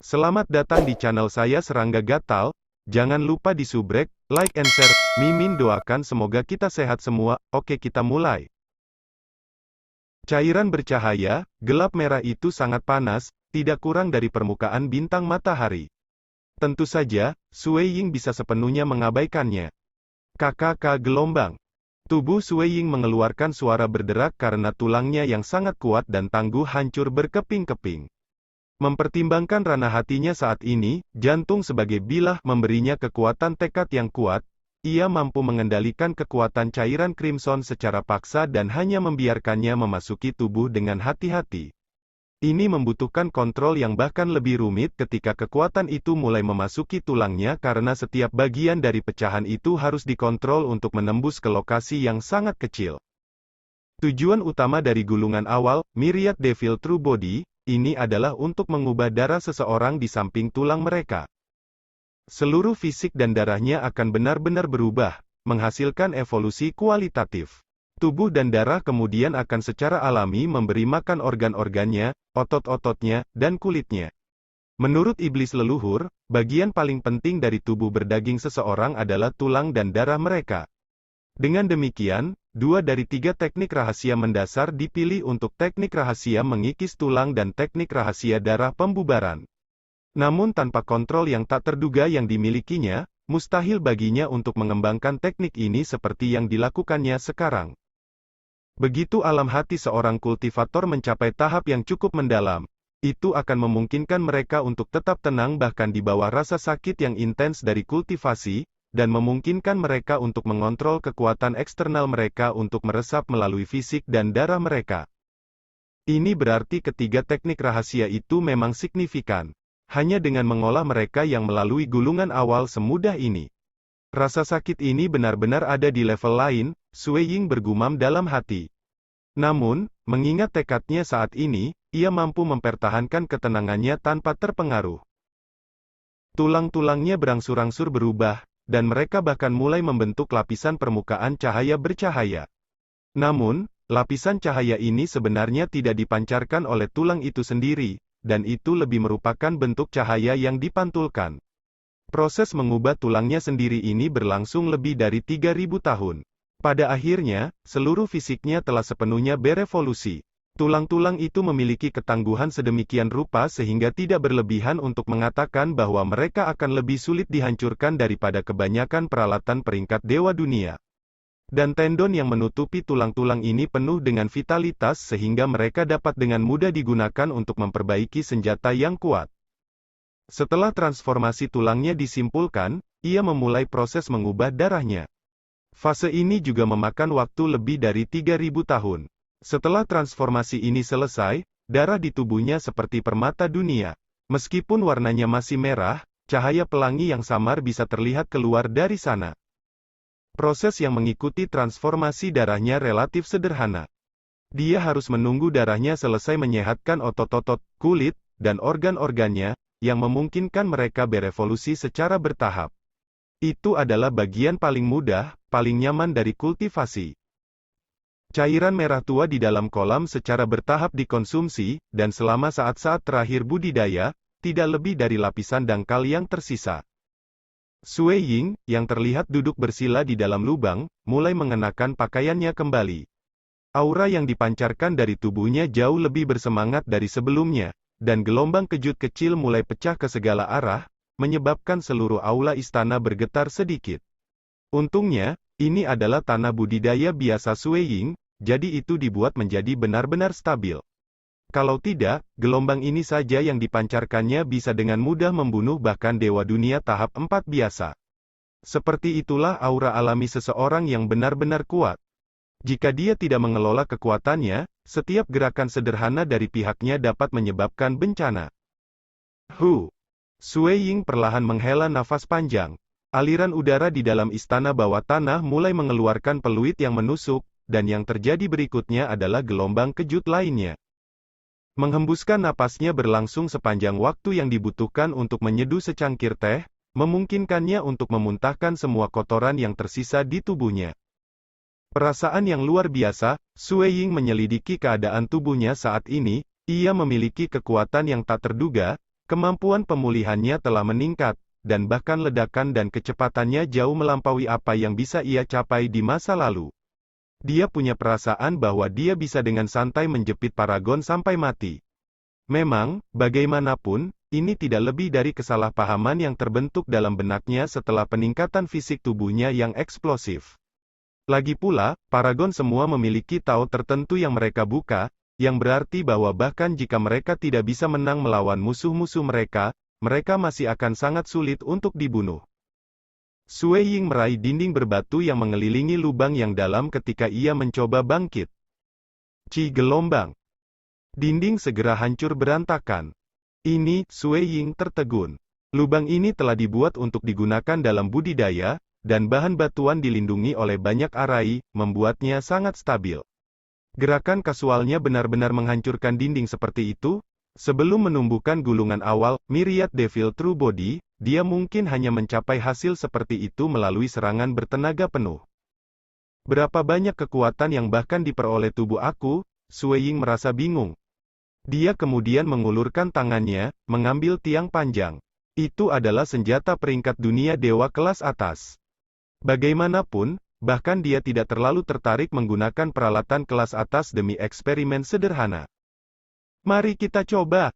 Selamat datang di channel saya Serangga Gatal. Jangan lupa di subrek, like and share. Mimin doakan semoga kita sehat semua. Oke, kita mulai. Cairan bercahaya, gelap merah itu sangat panas, tidak kurang dari permukaan bintang matahari. Tentu saja, Sui Ying bisa sepenuhnya mengabaikannya. KKK gelombang. Tubuh Sui Ying mengeluarkan suara berderak karena tulangnya yang sangat kuat dan tangguh hancur berkeping-keping. Mempertimbangkan ranah hatinya saat ini, jantung sebagai bilah memberinya kekuatan tekad yang kuat. Ia mampu mengendalikan kekuatan cairan crimson secara paksa dan hanya membiarkannya memasuki tubuh dengan hati-hati. Ini membutuhkan kontrol yang bahkan lebih rumit ketika kekuatan itu mulai memasuki tulangnya karena setiap bagian dari pecahan itu harus dikontrol untuk menembus ke lokasi yang sangat kecil. Tujuan utama dari gulungan awal, Myriad Devil True Body, ini adalah untuk mengubah darah seseorang di samping tulang mereka. Seluruh fisik dan darahnya akan benar-benar berubah, menghasilkan evolusi kualitatif. Tubuh dan darah kemudian akan secara alami memberi makan organ-organnya, otot-ototnya, dan kulitnya. Menurut iblis leluhur, bagian paling penting dari tubuh berdaging seseorang adalah tulang dan darah mereka. Dengan demikian, 2 dari 3 teknik rahasia mendasar dipilih untuk teknik rahasia mengikis tulang dan teknik rahasia darah pembubaran. Namun tanpa kontrol yang tak terduga yang dimilikinya, mustahil baginya untuk mengembangkan teknik ini seperti yang dilakukannya sekarang. Begitu alam hati seorang kultivator mencapai tahap yang cukup mendalam, itu akan memungkinkan mereka untuk tetap tenang bahkan di bawah rasa sakit yang intens dari kultivasi, dan memungkinkan mereka untuk mengontrol kekuatan eksternal mereka untuk meresap melalui fisik dan darah mereka. Ini berarti ketiga teknik rahasia itu memang signifikan. Hanya dengan mengolah mereka yang melalui gulungan awal semudah ini. Rasa sakit ini benar-benar ada di level lain, Sui Ying bergumam dalam hati. Namun, mengingat tekadnya saat ini, ia mampu mempertahankan ketenangannya tanpa terpengaruh. Tulang-tulangnya berangsur-angsur berubah, dan mereka bahkan mulai membentuk lapisan permukaan cahaya bercahaya. Namun, lapisan cahaya ini sebenarnya tidak dipancarkan oleh tulang itu sendiri, dan itu lebih merupakan bentuk cahaya yang dipantulkan. Proses mengubah tulangnya sendiri ini berlangsung lebih dari 3000 tahun. Pada akhirnya, seluruh fisiknya telah sepenuhnya berevolusi. Tulang-tulang itu memiliki ketangguhan sedemikian rupa sehingga tidak berlebihan untuk mengatakan bahwa mereka akan lebih sulit dihancurkan daripada kebanyakan peralatan peringkat dewa dunia. Dan tendon yang menutupi tulang-tulang ini penuh dengan vitalitas sehingga mereka dapat dengan mudah digunakan untuk memperbaiki senjata yang kuat. Setelah transformasi tulangnya disimpulkan, ia memulai proses mengubah darahnya. Fase ini juga memakan waktu lebih dari 3000 tahun. Setelah transformasi ini selesai, darah di tubuhnya seperti permata dunia. Meskipun warnanya masih merah, cahaya pelangi yang samar bisa terlihat keluar dari sana. Proses yang mengikuti transformasi darahnya relatif sederhana. Dia harus menunggu darahnya selesai menyehatkan otot-otot, kulit, dan organ-organnya, yang memungkinkan mereka berevolusi secara bertahap. Itu adalah bagian paling mudah, paling nyaman dari kultivasi. Cairan merah tua di dalam kolam secara bertahap dikonsumsi, dan selama saat-saat terakhir budidaya, tidak lebih dari lapisan dangkal yang tersisa. Sui Ying, yang terlihat duduk bersila di dalam lubang, mulai mengenakan pakaiannya kembali. Aura yang dipancarkan dari tubuhnya jauh lebih bersemangat dari sebelumnya, dan gelombang kejut kecil mulai pecah ke segala arah, menyebabkan seluruh aula istana bergetar sedikit. Untungnya, ini adalah tanah budidaya biasa Sui Ying, jadi itu dibuat menjadi benar-benar stabil. Kalau tidak, gelombang ini saja yang dipancarkannya bisa dengan mudah membunuh bahkan dewa dunia tahap 4 biasa. Seperti itulah aura alami seseorang yang benar-benar kuat. Jika dia tidak mengelola kekuatannya, setiap gerakan sederhana dari pihaknya dapat menyebabkan bencana. Sui Ying perlahan menghela nafas panjang. Aliran udara di dalam istana bawah tanah mulai mengeluarkan peluit yang menusuk, dan yang terjadi berikutnya adalah gelombang kejut lainnya. Menghembuskan napasnya berlangsung sepanjang waktu yang dibutuhkan untuk menyeduh secangkir teh, memungkinkannya untuk memuntahkan semua kotoran yang tersisa di tubuhnya. Perasaan yang luar biasa, Sui Ying menyelidiki keadaan tubuhnya saat ini, ia memiliki kekuatan yang tak terduga, Kemampuan pemulihannya telah meningkat, dan bahkan ledakan dan kecepatannya jauh melampaui apa yang bisa ia capai di masa lalu. Dia punya perasaan bahwa dia bisa dengan santai menjepit Paragon sampai mati. Memang, bagaimanapun, ini tidak lebih dari kesalahpahaman yang terbentuk dalam benaknya setelah peningkatan fisik tubuhnya yang eksplosif. Lagi pula, Paragon semua memiliki Tao tertentu yang mereka buka, yang berarti bahwa bahkan jika mereka tidak bisa menang melawan musuh-musuh mereka, mereka masih akan sangat sulit untuk dibunuh. Sui Ying meraih dinding berbatu yang mengelilingi lubang yang dalam ketika ia mencoba bangkit. Ci gelombang. Dinding segera hancur berantakan. Ini, Sui Ying tertegun. Lubang ini telah dibuat untuk digunakan dalam budidaya, dan bahan batuan dilindungi oleh banyak arai, membuatnya sangat stabil. Gerakan kasualnya benar-benar menghancurkan dinding seperti itu. Sebelum menumbuhkan gulungan awal, Myriad Devil True Body, dia mungkin hanya mencapai hasil seperti itu melalui serangan bertenaga penuh. Berapa banyak kekuatan yang bahkan diperoleh tubuh aku? Sui Ying merasa bingung. Dia kemudian mengulurkan tangannya, mengambil tiang panjang. Itu adalah senjata peringkat dunia dewa kelas atas. Bagaimanapun, bahkan dia tidak terlalu tertarik menggunakan peralatan kelas atas demi eksperimen sederhana. Mari kita coba.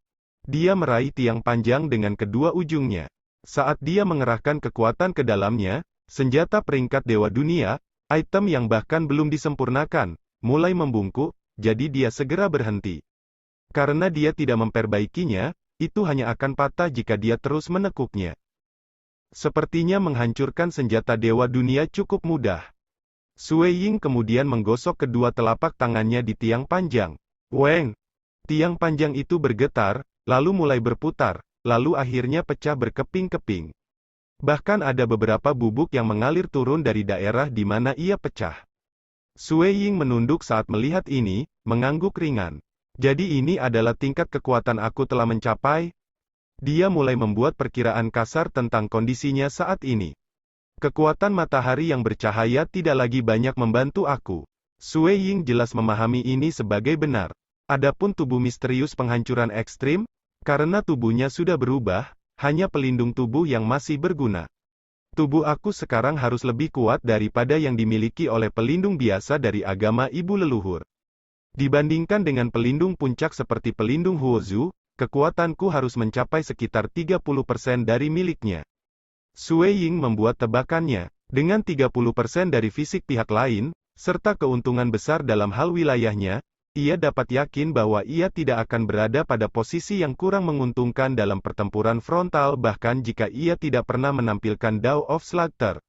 Dia meraih tiang panjang dengan kedua ujungnya. Saat dia mengerahkan kekuatan ke dalamnya, senjata peringkat dewa dunia, item yang bahkan belum disempurnakan, mulai membungkuk, jadi dia segera berhenti. Karena dia tidak memperbaikinya, itu hanya akan patah jika dia terus menekuknya. Sepertinya menghancurkan senjata dewa dunia cukup mudah. Sui Ying kemudian menggosok kedua telapak tangannya di tiang panjang. Weng! Tiang panjang itu bergetar, lalu mulai berputar, lalu akhirnya pecah berkeping-keping. Bahkan ada beberapa bubuk yang mengalir turun dari daerah di mana ia pecah. Sui Ying menunduk saat melihat ini, mengangguk ringan. Jadi ini adalah tingkat kekuatan aku telah mencapai? Dia mulai membuat perkiraan kasar tentang kondisinya saat ini. Kekuatan matahari yang bercahaya tidak lagi banyak membantu aku. Sui Ying jelas memahami ini sebagai benar. Adapun tubuh misterius penghancuran ekstrim, karena tubuhnya sudah berubah, hanya pelindung tubuh yang masih berguna. Tubuh aku sekarang harus lebih kuat daripada yang dimiliki oleh pelindung biasa dari agama ibu leluhur. Dibandingkan dengan pelindung puncak seperti pelindung Huozu, kekuatanku harus mencapai sekitar 30% dari miliknya. Sui Ying membuat tebakannya. Dengan 30% dari fisik pihak lain, serta keuntungan besar dalam hal wilayahnya, ia dapat yakin bahwa ia tidak akan berada pada posisi yang kurang menguntungkan dalam pertempuran frontal bahkan jika ia tidak pernah menampilkan Dao of Slaughter.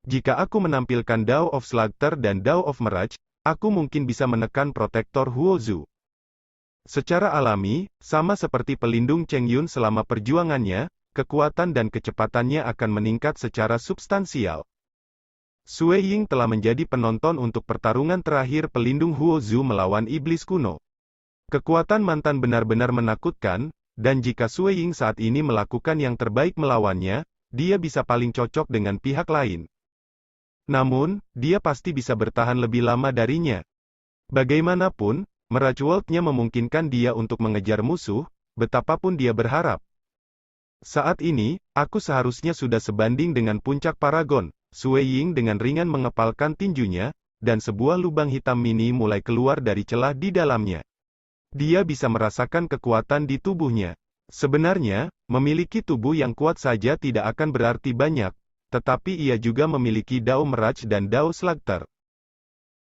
Jika aku menampilkan Dao of Slaughter dan Dao of Mirage, aku mungkin bisa menekan protektor Huozu. Secara alami, sama seperti pelindung Cheng Yun selama perjuangannya, kekuatan dan kecepatannya akan meningkat secara substansial. Sui Ying telah menjadi penonton untuk pertarungan terakhir pelindung Huozu melawan iblis kuno. Kekuatan mantan benar-benar menakutkan, dan jika Sui Ying saat ini melakukan yang terbaik melawannya, dia bisa paling cocok dengan pihak lain. Namun, dia pasti bisa bertahan lebih lama darinya. Bagaimanapun, Mirage World-nya memungkinkan dia untuk mengejar musuh, betapapun dia berharap. Saat ini, aku seharusnya sudah sebanding dengan puncak Paragon. Sui Ying dengan ringan mengepalkan tinjunya, dan sebuah lubang hitam mini mulai keluar dari celah di dalamnya. Dia bisa merasakan kekuatan di tubuhnya. Sebenarnya, memiliki tubuh yang kuat saja tidak akan berarti banyak, tetapi ia juga memiliki Dao Mirage dan Dao Slaughter.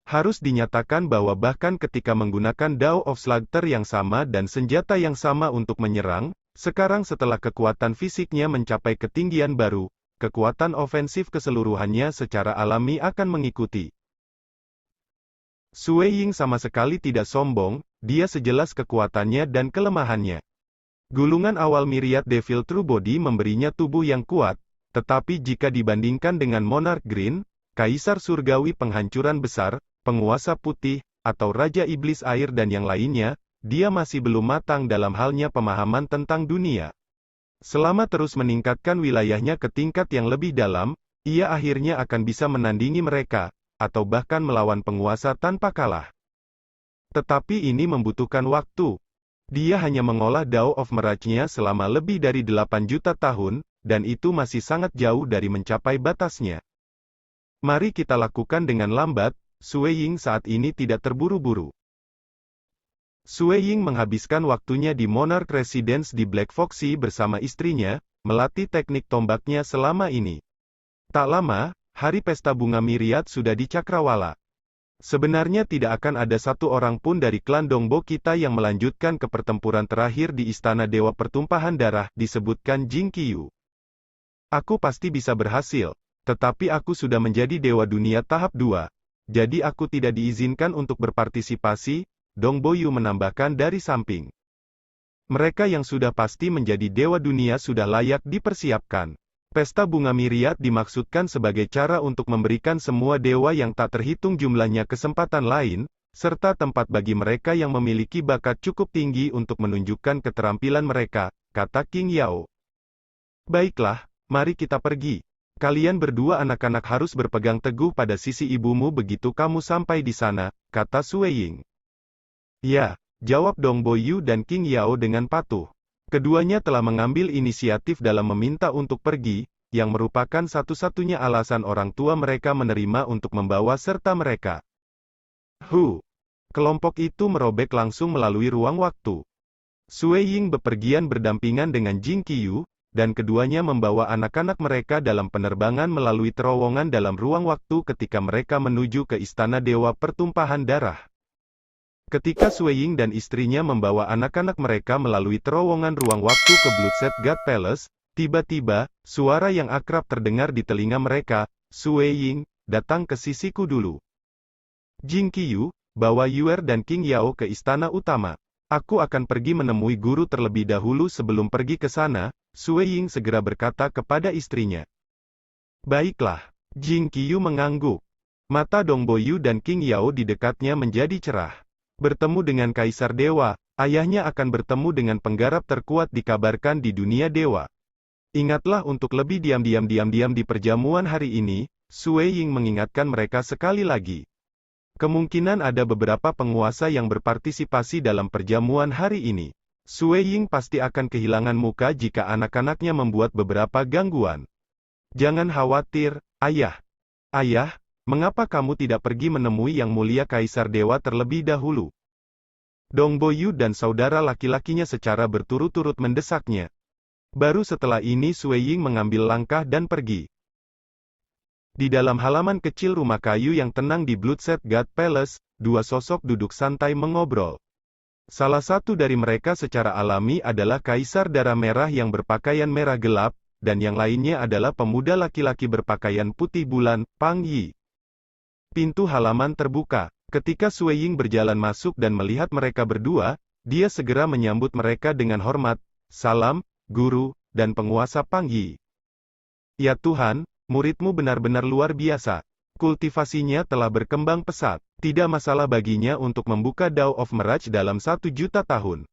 Harus dinyatakan bahwa bahkan ketika menggunakan Dao of Slaughter yang sama dan senjata yang sama untuk menyerang, sekarang setelah kekuatan fisiknya mencapai ketinggian baru, kekuatan ofensif keseluruhannya secara alami akan mengikuti. Sui Ying sama sekali tidak sombong, dia sejelas kekuatannya dan kelemahannya. Gulungan awal Myriad Devil True Body memberinya tubuh yang kuat, tetapi jika dibandingkan dengan Monarch Green, Kaisar Surgawi Penghancuran Besar, Penguasa Putih, atau Raja Iblis Air dan yang lainnya, dia masih belum matang dalam halnya pemahaman tentang dunia. Selama terus meningkatkan wilayahnya ke tingkat yang lebih dalam, ia akhirnya akan bisa menandingi mereka, atau bahkan melawan penguasa tanpa kalah. Tetapi ini membutuhkan waktu. Dia hanya mengolah Dao of Mirage-nya selama lebih dari 8 juta tahun, dan itu masih sangat jauh dari mencapai batasnya. Mari kita lakukan dengan lambat, Sue Ying saat ini tidak terburu-buru. Sue Ying menghabiskan waktunya di Monarch Residence di Black Foxy bersama istrinya, melatih teknik tombaknya selama ini. Tak lama, hari pesta bunga Myriad sudah di Cakrawala. Sebenarnya tidak akan ada satu orang pun dari klan Dongbo kita yang melanjutkan ke pertempuran terakhir di Istana Dewa Pertumpahan Darah, disebutkan Jing Qiyu. Aku pasti bisa berhasil, tetapi aku sudah menjadi Dewa Dunia tahap 2. Jadi aku tidak diizinkan untuk berpartisipasi, Dong Boyu menambahkan dari samping. Mereka yang sudah pasti menjadi Dewa Dunia sudah layak dipersiapkan. Pesta bunga Myriad dimaksudkan sebagai cara untuk memberikan semua dewa yang tak terhitung jumlahnya kesempatan lain, serta tempat bagi mereka yang memiliki bakat cukup tinggi untuk menunjukkan keterampilan mereka, kata King Yao. Baiklah, mari kita pergi. Kalian berdua anak-anak harus berpegang teguh pada sisi ibumu begitu kamu sampai di sana, kata Sue Ying. Ya, jawab Dong Boyu dan King Yao dengan patuh. Keduanya telah mengambil inisiatif dalam meminta untuk pergi, yang merupakan satu-satunya alasan orang tua mereka menerima untuk membawa serta mereka. Kelompok itu merobek langsung melalui ruang waktu. Sue Ying bepergian berdampingan dengan Jing Qiyu, dan keduanya membawa anak-anak mereka dalam penerbangan melalui terowongan dalam ruang waktu ketika mereka menuju ke Istana Dewa Pertumpahan Darah. Ketika Sue Ying dan istrinya membawa anak-anak mereka melalui terowongan ruang waktu ke Bloodset God Palace, tiba-tiba, suara yang akrab terdengar di telinga mereka, Sue Ying, datang ke sisiku dulu. Jing Qiyu, bawa Yuer dan King Yao ke istana utama. Aku akan pergi menemui guru terlebih dahulu sebelum pergi ke sana, Sue Ying segera berkata kepada istrinya. Baiklah, Jing Qiyu mengangguk. Mata Dong Boyu dan King Yao di dekatnya menjadi cerah. Bertemu dengan Kaisar Dewa, ayahnya akan bertemu dengan penggarap terkuat dikabarkan di dunia dewa. Ingatlah untuk lebih diam-diam di perjamuan hari ini, Sue Ying mengingatkan mereka sekali lagi. Kemungkinan ada beberapa penguasa yang berpartisipasi dalam perjamuan hari ini. Sue Ying pasti akan kehilangan muka jika anak-anaknya membuat beberapa gangguan. Jangan khawatir, ayah. Ayah, mengapa kamu tidak pergi menemui Yang Mulia Kaisar Dewa terlebih dahulu? Dong Boyu dan saudara laki-lakinya secara berturut-turut mendesaknya. Baru setelah ini Sue Ying mengambil langkah dan pergi. Di dalam halaman kecil rumah kayu yang tenang di Bloodset God Palace, dua sosok duduk santai mengobrol. Salah satu dari mereka secara alami adalah Kaisar Darah Merah yang berpakaian merah gelap, dan yang lainnya adalah pemuda laki-laki berpakaian putih bulan, Pang Yi. Pintu halaman terbuka. Ketika Sue Ying berjalan masuk dan melihat mereka berdua, dia segera menyambut mereka dengan hormat. Salam, Guru, dan penguasa Pang Yi. Ya Tuhan, muridmu benar-benar luar biasa. Kultivasinya telah berkembang pesat. Tidak masalah baginya untuk membuka Dao of Mirage dalam 1 juta tahun.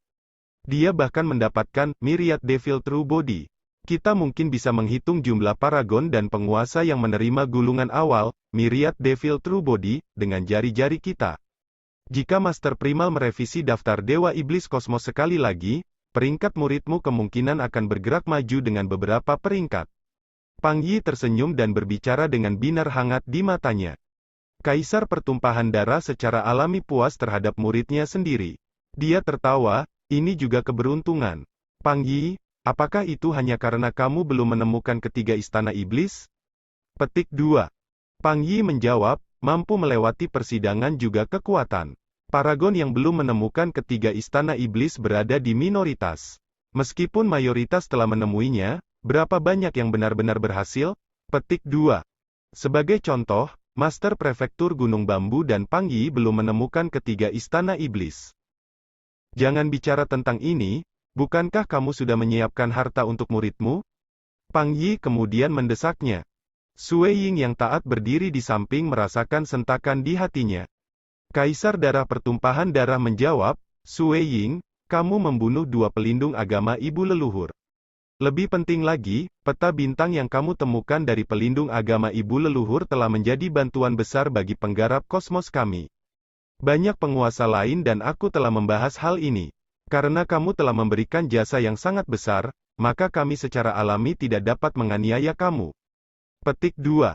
Dia bahkan mendapatkan Myriad Devil True Body. Kita mungkin bisa menghitung jumlah paragon dan penguasa yang menerima gulungan awal, Myriad Devil True Body, dengan jari-jari kita. Jika Master Primal merevisi daftar Dewa Iblis Kosmos sekali lagi, peringkat muridmu kemungkinan akan bergerak maju dengan beberapa peringkat. Pang Yi tersenyum dan berbicara dengan binar hangat di matanya. Kaisar Pertumpahan Darah secara alami puas terhadap muridnya sendiri. Dia tertawa, ini juga keberuntungan. Pang Yi, apakah itu hanya karena kamu belum menemukan ketiga istana iblis? Petik 2. Pang Yi menjawab, mampu melewati persidangan juga kekuatan. Paragon yang belum menemukan ketiga istana iblis berada di minoritas. Meskipun mayoritas telah menemuinya, berapa banyak yang benar-benar berhasil? Petik 2. Sebagai contoh, Master Prefektur Gunung Bambu dan Pang Yi belum menemukan ketiga istana iblis. Jangan bicara tentang ini, bukankah kamu sudah menyiapkan harta untuk muridmu? Pang Yi kemudian mendesaknya. Sue Ying yang taat berdiri di samping merasakan sentakan di hatinya. Kaisar Darah Pertumpahan Darah menjawab, Sue Ying, kamu membunuh 2 pelindung agama ibu leluhur. Lebih penting lagi, peta bintang yang kamu temukan dari pelindung agama ibu leluhur telah menjadi bantuan besar bagi penggarap kosmos kami. Banyak penguasa lain dan aku telah membahas hal ini. Karena kamu telah memberikan jasa yang sangat besar, maka kami secara alami tidak dapat menganiaya kamu. Petik 2.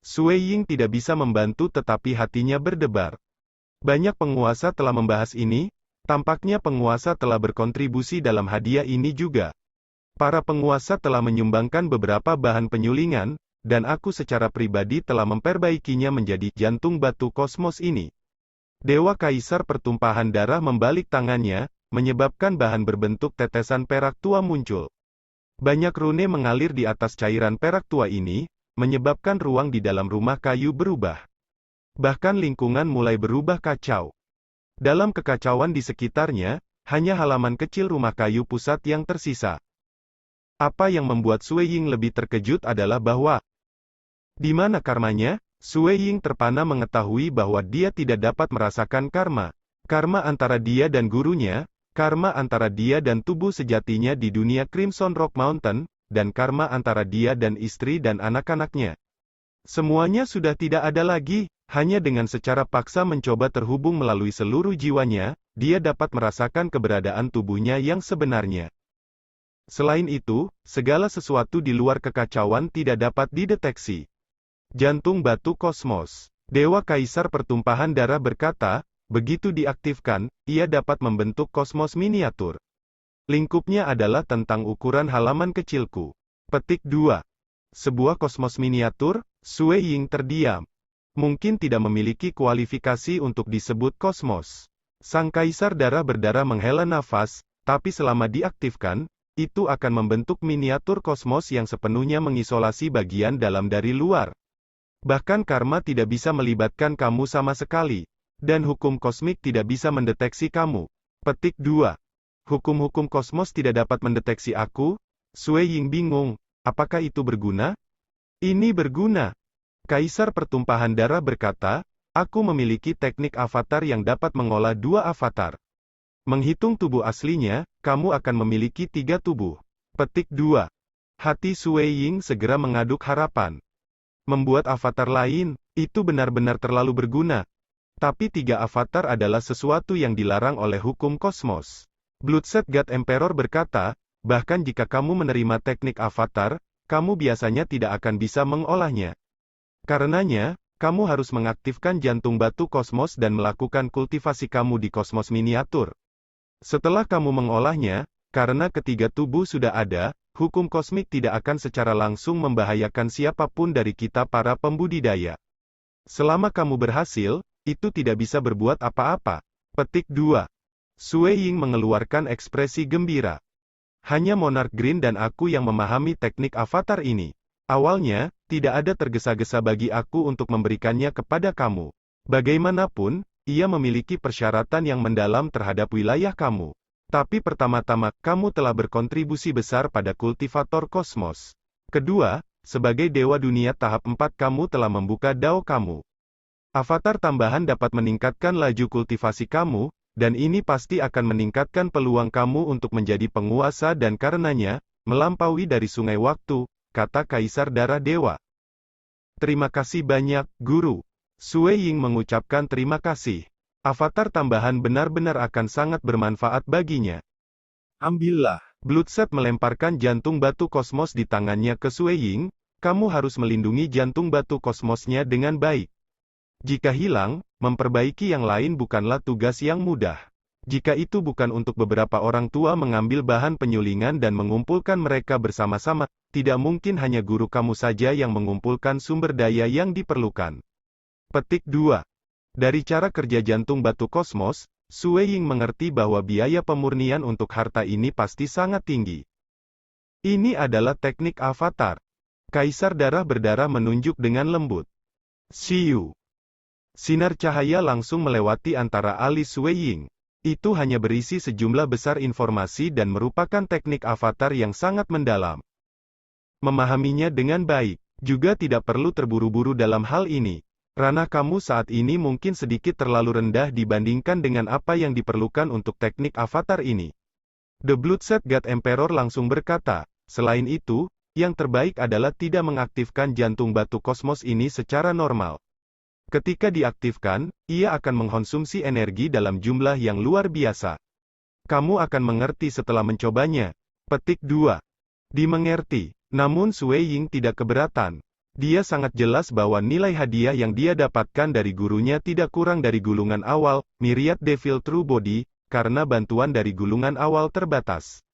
Sui Ying tidak bisa membantu tetapi hatinya berdebar. Banyak penguasa telah membahas ini, tampaknya penguasa telah berkontribusi dalam hadiah ini juga. Para penguasa telah menyumbangkan beberapa bahan penyulingan, dan aku secara pribadi telah memperbaikinya menjadi jantung batu kosmos ini. Dewa Kaisar pertumpahan darah membalik tangannya, menyebabkan bahan berbentuk tetesan perak tua muncul. Banyak rune mengalir di atas cairan perak tua ini, menyebabkan ruang di dalam rumah kayu berubah. Bahkan lingkungan mulai berubah kacau. Dalam kekacauan di sekitarnya, hanya halaman kecil rumah kayu pusat yang tersisa. Apa yang membuat Sui Ying lebih terkejut adalah bahwa di mana karmanya? Sui Ying terpana mengetahui bahwa dia tidak dapat merasakan karma. Karma antara dia dan gurunya, karma antara dia dan tubuh sejatinya di dunia Crimson Rock Mountain, dan karma antara dia dan istri dan anak-anaknya. Semuanya sudah tidak ada lagi, hanya dengan secara paksa mencoba terhubung melalui seluruh jiwanya, dia dapat merasakan keberadaan tubuhnya yang sebenarnya. Selain itu, segala sesuatu di luar kekacauan tidak dapat dideteksi. Jantung batu kosmos. Dewa Kaisar pertumpahan darah berkata, begitu diaktifkan, ia dapat membentuk kosmos miniatur. Lingkupnya adalah tentang ukuran halaman kecilku. Petik 2. Sebuah kosmos miniatur? Sui Ying terdiam. Mungkin tidak memiliki kualifikasi untuk disebut kosmos. Sang Kaisar darah berdarah menghela nafas, tapi selama diaktifkan, itu akan membentuk miniatur kosmos yang sepenuhnya mengisolasi bagian dalam dari luar. Bahkan karma tidak bisa melibatkan kamu sama sekali. Dan hukum kosmik tidak bisa mendeteksi kamu. Petik 2. Hukum-hukum kosmos tidak dapat mendeteksi aku? Sui Ying bingung. Apakah itu berguna? Ini berguna. Kaisar pertumpahan darah berkata, aku memiliki teknik avatar yang dapat mengolah 2 avatar. Menghitung tubuh aslinya, kamu akan memiliki 3 tubuh. Petik 2. Hati Sui Ying segera mengaduk harapan. Membuat avatar lain, itu benar-benar terlalu berguna. Tapi 3 avatar adalah sesuatu yang dilarang oleh hukum kosmos. Bloodset God Emperor berkata, bahkan jika kamu menerima teknik avatar, kamu biasanya tidak akan bisa mengolahnya. Karenanya, kamu harus mengaktifkan jantung batu kosmos dan melakukan kultivasi kamu di kosmos miniatur. Setelah kamu mengolahnya, karena ketiga tubuh sudah ada, hukum kosmik tidak akan secara langsung membahayakan siapapun dari kita para pembudidaya. Selama kamu berhasil, itu tidak bisa berbuat apa-apa. Petik 2. Sui Ying mengeluarkan ekspresi gembira. Hanya Monarch Green dan aku yang memahami teknik avatar ini. Awalnya, tidak ada tergesa-gesa bagi aku untuk memberikannya kepada kamu. Bagaimanapun, ia memiliki persyaratan yang mendalam terhadap wilayah kamu. Tapi pertama-tama, kamu telah berkontribusi besar pada kultivator kosmos. Kedua, sebagai dewa dunia tahap 4 kamu telah membuka dao kamu. Avatar tambahan dapat meningkatkan laju kultivasi kamu, dan ini pasti akan meningkatkan peluang kamu untuk menjadi penguasa dan karenanya, melampaui dari sungai waktu, kata Kaisar Darah Dewa. Terima kasih banyak, Guru. Sui Ying mengucapkan terima kasih. Avatar tambahan benar-benar akan sangat bermanfaat baginya. Ambillah. Bloodset melemparkan jantung batu kosmos di tangannya ke Sui Ying, kamu harus melindungi jantung batu kosmosnya dengan baik. Jika hilang, memperbaiki yang lain bukanlah tugas yang mudah. Jika itu bukan untuk beberapa orang tua mengambil bahan penyulingan dan mengumpulkan mereka bersama-sama, tidak mungkin hanya guru kamu saja yang mengumpulkan sumber daya yang diperlukan. Petik 2. Dari cara kerja jantung batu kosmos, Sui Ying mengerti bahwa biaya pemurnian untuk harta ini pasti sangat tinggi. Ini adalah teknik avatar. Kaisar darah berdarah menunjuk dengan lembut. Siu. Sinar cahaya langsung melewati antara alis Sui Ying. Itu hanya berisi sejumlah besar informasi dan merupakan teknik avatar yang sangat mendalam. Memahaminya dengan baik, juga tidak perlu terburu-buru dalam hal ini. Ranah kamu saat ini mungkin sedikit terlalu rendah dibandingkan dengan apa yang diperlukan untuk teknik avatar ini. The Bloodset God Emperor langsung berkata, selain itu, yang terbaik adalah tidak mengaktifkan jantung batu kosmos ini secara normal. Ketika diaktifkan, ia akan mengkonsumsi energi dalam jumlah yang luar biasa. Kamu akan mengerti setelah mencobanya. Petik 2. Dimengerti. Namun Sui Ying tidak keberatan. Dia sangat jelas bahwa nilai hadiah yang dia dapatkan dari gurunya tidak kurang dari gulungan awal, Myriad Devil True Body, karena bantuan dari gulungan awal terbatas.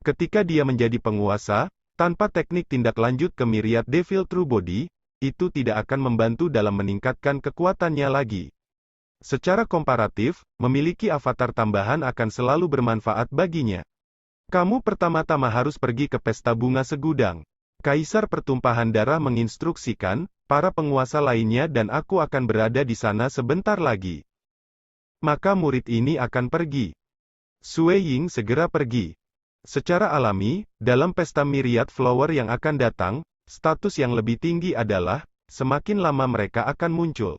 Ketika dia menjadi penguasa, tanpa teknik tindak lanjut ke Myriad Devil True Body, itu tidak akan membantu dalam meningkatkan kekuatannya lagi. Secara komparatif, memiliki avatar tambahan akan selalu bermanfaat baginya. Kamu pertama-tama harus pergi ke pesta bunga segudang. Kaisar Pertumpahan Darah menginstruksikan, para penguasa lainnya dan aku akan berada di sana sebentar lagi. Maka murid ini akan pergi. Sui Ying segera pergi. Secara alami, dalam pesta Myriad Flower yang akan datang, status yang lebih tinggi adalah, semakin lama mereka akan muncul.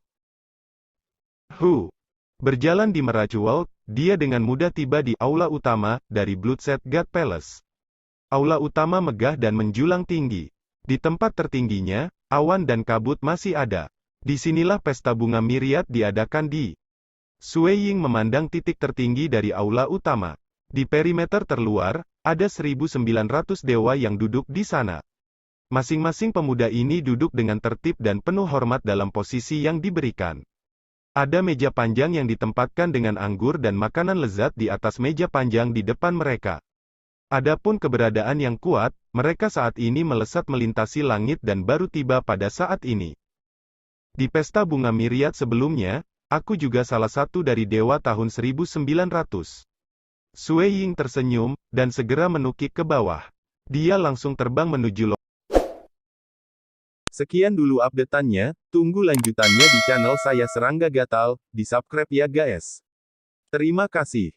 Berjalan di Miraculous, dia dengan mudah tiba di aula utama dari Bloodset God Palace. Aula utama megah dan menjulang tinggi. Di tempat tertingginya, awan dan kabut masih ada. Disinilah pesta bunga Myriad diadakan di. Sui Ying memandang titik tertinggi dari aula utama. Di perimeter terluar, ada 1.900 dewa yang duduk di sana. Masing-masing pemuda ini duduk dengan tertib dan penuh hormat dalam posisi yang diberikan. Ada meja panjang yang ditempatkan dengan anggur dan makanan lezat di atas meja panjang di depan mereka. Adapun keberadaan yang kuat, mereka saat ini melesat melintasi langit dan baru tiba pada saat ini. Di pesta bunga Myriad sebelumnya, aku juga salah satu dari dewa tahun 1900. Sui Ying tersenyum, dan segera menukik ke bawah. Dia langsung terbang menuju Sekian dulu update-annya, tunggu lanjutannya di channel saya Serangga Gatal, di subscribe ya guys. Terima kasih.